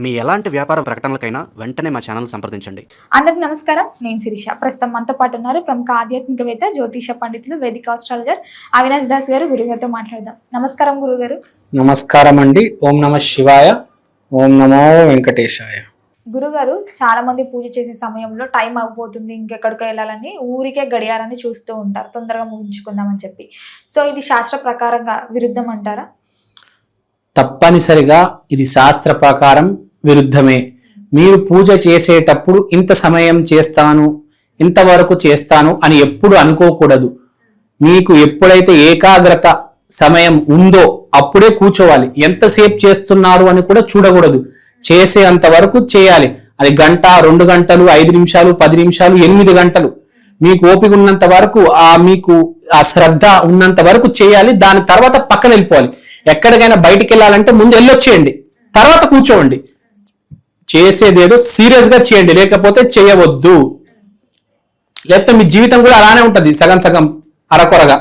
మీ ఎలాంటి వ్యాపార ప్రకటనలకైనా వెంటనే మా ఛానల్ సంప్రదించండి. అందరికి నమస్కారం, నేను శిరీష. ప్రస్తుతం మనతో పాటు ఉన్నారు ప్రముఖ ఆధ్యాత్మికవేత్త, జ్యోతిష పండితులు, వేదిక ఆస్ట్రాలజర్ అవినాష్ దాస్ గారు. గురుగారితో మాట్లాడదాం. నమస్కారం గురుగారు. నమస్కారం అండి. ఓం నమ శివాయ, ఓం నమో వెంకటేశాయ. గురుగారు, చాలా మంది పూజ చేసే సమయంలో టైం అయిపోతుంది, ఇంకెక్కడికో వెళ్ళాలని ఊరికే గడియారాన్ని చూస్తూ ఉంటారు, తొందరగా ముగించుకుందామని చెప్పి. సో ఇది శాస్త్ర ప్రకారంగా విరుద్ధం అంటారా? తప్పనిసరిగా ఇది శాస్త్ర ప్రకారం విరుద్ధమే. మీరు పూజ చేసేటప్పుడు ఇంత సమయం చేస్తాను, ఇంతవరకు చేస్తాను అని ఎప్పుడు అనుకోకూడదు. మీకు ఎప్పుడైతే ఏకాగ్రత సమయం ఉందో అప్పుడే కూర్చోవాలి. ఎంతసేపు చేస్తున్నారు అని కూడా చూడకూడదు. చేసే అంత వరకు చేయాలి. అది గంట, 2 గంటలు, 5 నిమిషాలు, 10 నిమిషాలు, 8 గంటలు మీకు ఓపిక ఉన్నంత వరకు, మీకు ఆ శ్రద్ధ ఉన్నంత వరకు చేయాలి. దాని తర్వాత పక్కన వెళ్ళిపోవాలి. ఎక్కడికైనా బయటికి వెళ్ళాలంటే ముందు వెళ్ళొచ్చేయండి, తర్వాత కూర్చోండి. చేసేదేదో సీరియస్ గా చేయండి, లేకపోతే చేయవద్దు. లేకపోతే మీ జీవితం కూడా అలానే ఉంటది, సగం సగం అరకొరగా.